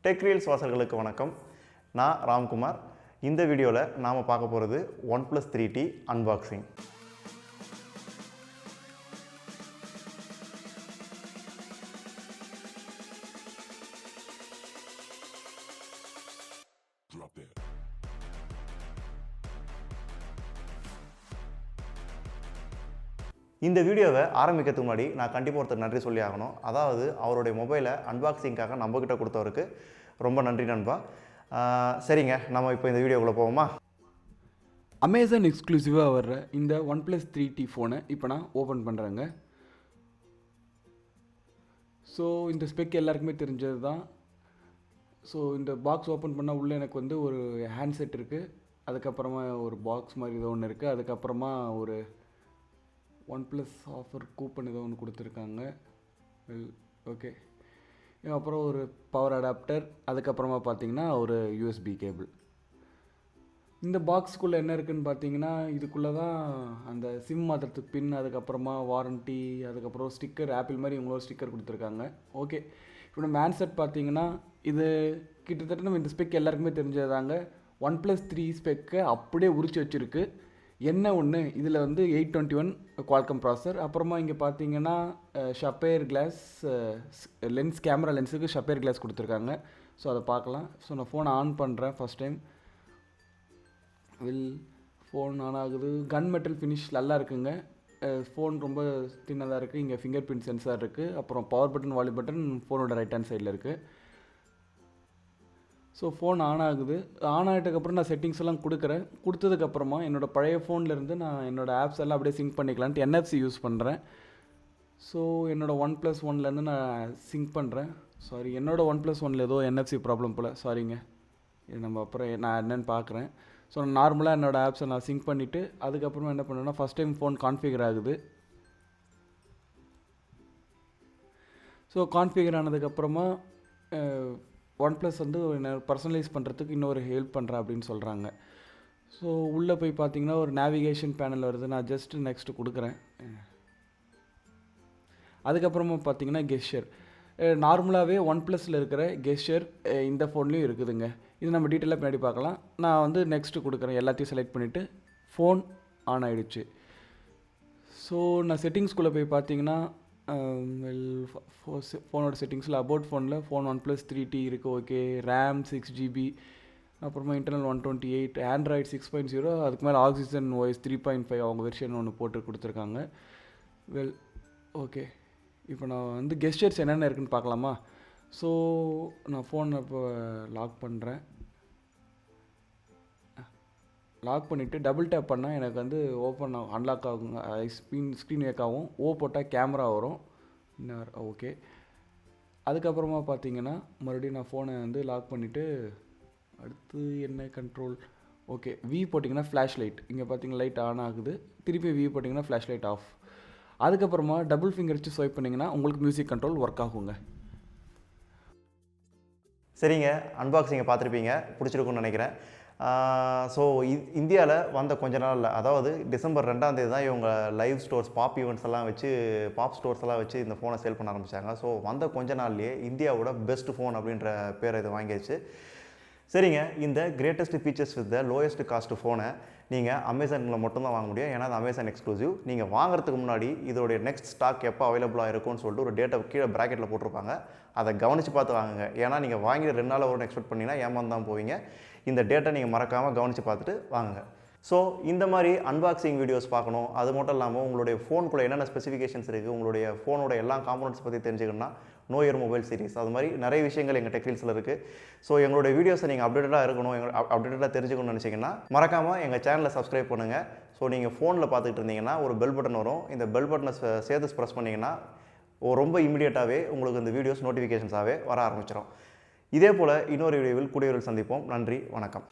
Tech reels வாசகர்களுக்கு வணக்கம். நான் ராம்குமார். இந்த வீடியோவில் நாம் பார்க்க போகிறது OnePlus 3T அன்பாக்சிங். இந்த வீடியோவை ஆரம்பிக்கிறதுக்கு முன்னாடி நான் கண்டிப்பாக ஒருத்தர் நன்றி சொல்லி ஆகணும். அதாவது அவருடைய மொபைலை அன்பாக்சிங்காக நம்மக்கிட்ட கொடுத்தவருக்கு ரொம்ப நன்றி நண்பா. சரிங்க, நம்ம இப்போ இந்த வீடியோக்குள்ளே போவோமா? அமேசான் எக்ஸ்க்ளூசிவாக வர்ற இந்த OnePlus 3T ஃபோனை இப்போ நான் ஓப்பன் பண்ணுறேங்க. ஸோ இந்த ஸ்பெக் எல்லாருக்குமே தெரிஞ்சது தான். ஸோ இந்த பாக்ஸ் ஓப்பன் பண்ணால் உள்ளே எனக்கு வந்து ஒரு ஹேண்ட்செட் இருக்குது, அதுக்கப்புறமா ஒரு பாக்ஸ் மாதிரி ஏதோ ஒன்று இருக்குது, அதுக்கப்புறமா ஒரு OnePlus ஆஃபர் கூப்பன் ஏதோ ஒன்று கொடுத்துருக்காங்க. ஓகே, அப்புறம் ஒரு பவர் அடாப்டர், அதுக்கப்புறமா பார்த்தீங்கன்னா ஒரு USB கேபிள். இந்த பாக்ஸுக்குள்ளே என்ன இருக்குதுன்னு பார்த்தீங்கன்னா, இதுக்குள்ளே தான் அந்த சிம் மாற்றுறதுக்கு பின், அதுக்கப்புறமா வாரண்ட்டி, அதுக்கப்புறம் ஸ்டிக்கர், ஆப்பிள் மாதிரி இவங்களோட ஸ்டிக்கர் கொடுத்துருக்காங்க. ஓகே, இப்போ நம்ம ஹேண்ட்செட் பார்த்தீங்கன்னா இது கிட்டத்தட்ட நம்ம இந்த ஸ்பெக் எல்லாருக்குமே தெரிஞ்சதாங்க. OnePlus 3 ஸ்பெக்கை அப்படியே உரிச்சு வச்சுருக்கு. என்ன ஒன்று, இதில் வந்து 821 குவால்கம் ப்ராசர், அப்புறமா இங்கே பார்த்தீங்கன்னா ஷப்பேர் கிளாஸ் லென்ஸ், கேமரா லென்ஸுக்கு ஷப்பேர் கிளாஸ் கொடுத்துருக்காங்க. ஸோ அதை பார்க்கலாம். ஸோ நான் ஃபோனை ஆன் பண்ணுறேன் ஃபஸ்ட் டைம். ஃபோன் ஆன் ஆகுது. கன் மெட்டல் ஃபினிஷ் நல்லா இருக்குங்க. ஃபோன் ரொம்ப தின்னதாக இருக்குது. இங்கே ஃபிங்கர் பிரிண்ட் சென்சார் இருக்குது, அப்புறம் பவர் பட்டன், வால்யூம் பட்டன் ஃபோனோட ரைட் ஹேண்ட் சைடில் இருக்குது. ஸோ ஃபோன் ஆன் ஆகுது. ஆன் ஆகிட்டதுக்கப்புறம் நான் செட்டிங்ஸ் எல்லாம் கொடுக்குறேன். கொடுத்ததுக்கப்புறமா என்னோடய பழைய ஃபோன்லேருந்து நான் என்னோடய ஆப்ஸ் எல்லாம் அப்படியே சிங்க் பண்ணிக்கலான்ட்டு NFC யூஸ் பண்ணுறேன். ஸோ என்னோடய OnePlus 1லேருந்து நான் சிங்க் பண்ணுறேன். சாரி, என்னோடய OnePlus 1ல் ஏதோ NFC ப்ராப்ளம் போல், சாரிங்க. இது நம்ம அப்புறம் நான் என்னென்னு பார்க்குறேன். ஸோ நார்மலாக என்னோடய ஆப்ஸை நான் சிங்க் பண்ணிவிட்டு அதுக்கப்புறமா என்ன பண்ணுறேன்னா, ஃபஸ்ட் டைம் ஃபோன் கான்ஃபிகர் ஆகுது. ஸோ கான்ஃபிகர் ஆனதுக்கப்புறமா OnePlus வந்து பர்சனலைஸ் பண்ணுறதுக்கு இன்னொரு ஹெல்ப் பண்ணுறேன் அப்படின்னு சொல்கிறாங்க. ஸோ உள்ளே போய் பார்த்தீங்கன்னா ஒரு நேவிகேஷன் பேனல் வருது. நான் ஜஸ்ட்டு நெக்ஸ்ட்டு கொடுக்குறேன். அதுக்கப்புறமா பார்த்தீங்கன்னா கெஸ்டர். நார்மலாகவே OnePlusல இருக்கிற கெஸ்டர் இந்த ஃபோன்லேயும் இருக்குதுங்க. இது நம்ம டீட்டெயிலாக பின்னாடி பார்க்கலாம். நான் வந்து நெக்ஸ்ட்டு கொடுக்குறேன். எல்லாத்தையும் செலக்ட் பண்ணிவிட்டு ஃபோன் ஆன் ஆகிடுச்சு. ஸோ நான் செட்டிங்ஸ்குள்ளே போய் பார்த்தீங்கன்னா ஃபோனோட செட்டிங்ஸில் அபவுட் ஃபோனில் ஃபோன் OnePlus 3T இருக்குது. ஓகே, ரேம் 6GB, அப்புறமா இன்டர்னல் 128, ஆண்ட்ராய்டு 6.0, அதுக்கு மேலே ஆக்சிஜன் OS 3.5 அவங்க வெர்ஷன் ஒன்று போட்டு கொடுத்துருக்காங்க. ஓகே, இப்போ நான் வந்து கெஸ்டர்ஸ் என்னென்ன இருக்குதுன்னு பார்க்கலாமா? ஸோ நான் ஃபோனை இப்போ லாக் பண்ணுறேன். லாக் பண்ணிவிட்டு டபுள் டேப் பண்ணால் எனக்கு வந்து ஓப்பன் ஆகும், அன்லாக் ஆகுங்க. ஸ்க்ரீன் வேக் ஆகும். போட்டால் கேமரா வரும். ஓகே, அதுக்கப்புறமா பார்த்தீங்கன்னா மறுபடியும் நான் ஃபோனை வந்து லாக் பண்ணிவிட்டு அடுத்து என்ன கண்ட்ரோல், ஓகே, போட்டிங்கன்னா ஃப்ளாஷ் லைட், இங்கே பார்த்தீங்கன்னா லைட் ஆன் ஆகுது. திருப்பி போட்டிங்கன்னா ஃப்ளாஷ் லைட் ஆஃப். அதுக்கப்புறமா டபுள் ஃபிங்கர் வச்சு ஸ்வைப் பண்ணிங்கன்னா உங்களுக்கு மியூசிக் கண்ட்ரோல் ஒர்க் ஆகுங்க. சரிங்க, அன்பாக்சிங்கை பார்த்துருப்பீங்க, பிடிச்சிருக்குன்னு நினைக்கிறேன். ஸோ இந்தியாவில் வந்த கொஞ்ச நாளில், அதாவது டிசம்பர் 2ஆம் தேதி தான் இவங்க லைவ் ஸ்டோர்ஸ், பாப் ஈவெண்ட்ஸ் எல்லாம் வச்சு, பாப் ஸ்டோர்ஸ் எல்லாம் வச்சு இந்த ஃபோனை சேல் பண்ண ஆரம்பித்தாங்க. ஸோ வந்த கொஞ்ச நாள்லேயே இந்தியாவோட பெஸ்ட் ஃபோன் அப்படின்ற பேரை இது வாங்கிடுச்சு. சரிங்க, இந்த greatest features with the lowest cost ஃபோனை நீங்கள் அமேசானில் மட்டும்தான் வாங்க முடியும். ஏன்னா அது அமேசான் எக்ஸ்க்ளூசிவ். நீங்கள் வாங்குறதுக்கு முன்னாடி இதோடைய நெக்ஸ்ட் ஸ்டாக் எப்போ அவைலபிளாக இருக்கும்னு சொல்லிட்டு ஒரு டேட்டை கீழே ப்ராக்கெட்டில் போட்டிருப்பாங்க. அதை கவனித்து பார்த்து வாங்குங்க. ஏன்னா நீங்கள் வாங்கி 2 நாள் வரும்னு எக்ஸ்பெக்ட் பண்ணிங்கன்னா ஏமாந்து தான் போவீங்க. இந்த டேட்டை நீங்கள் மறக்காமல் கவனித்து பார்த்துட்டு வாங்குங்க. ஸோ இந்த மாதிரி அன்பாக்சிங் வீடியோஸ் பார்க்கணும், அது மட்டும் இல்லாமல் உங்களுடைய ஃபோனுக்குள்ளே என்னென்ன ஸ்பெசிஃபிகேஷன்ஸ் இருக்குது, உங்களுடைய ஃபோனோட எல்லா காம்போனன்ட்ஸ் பற்றி தெரிஞ்சுக்கணும்னா நோ யுவர் மொபைல் சீரிஸ், அது மாதிரி நிறைய விஷயங்கள் எங்கள் டெக் ரீல்ஸில் இருக்குது. ஸோ எங்களுடைய வீடியோஸை நீங்கள் அப்டேட்டடாக இருக்கணும், அப்டேட்டடாக தெரிஞ்சுக்கணும்னு நினச்சிங்கன்னா மறக்காமல் எங்கள் சேனலை சப்ஸ்கிரைப் பண்ணுங்கள். ஸோ நீங்கள் ஃபோனில் பார்த்துக்கிட்டு இருந்தீங்கன்னா ஒரு பெல் பட்டன் வரும். இந்த பெல் பட்டனை சேர்த்து ப்ரெஸ் பண்ணிங்கன்னா ரொம்ப இமீடியட்டாகவே உங்களுக்கு இந்த வீடியோஸ் நோட்டிஃபிகேஷன்ஸாகவே வர ஆரம்பிச்சிடும். இதே போல் இன்னொரு வீடியோவில் கூடியவர்கள் சந்திப்போம். நன்றி, வணக்கம்.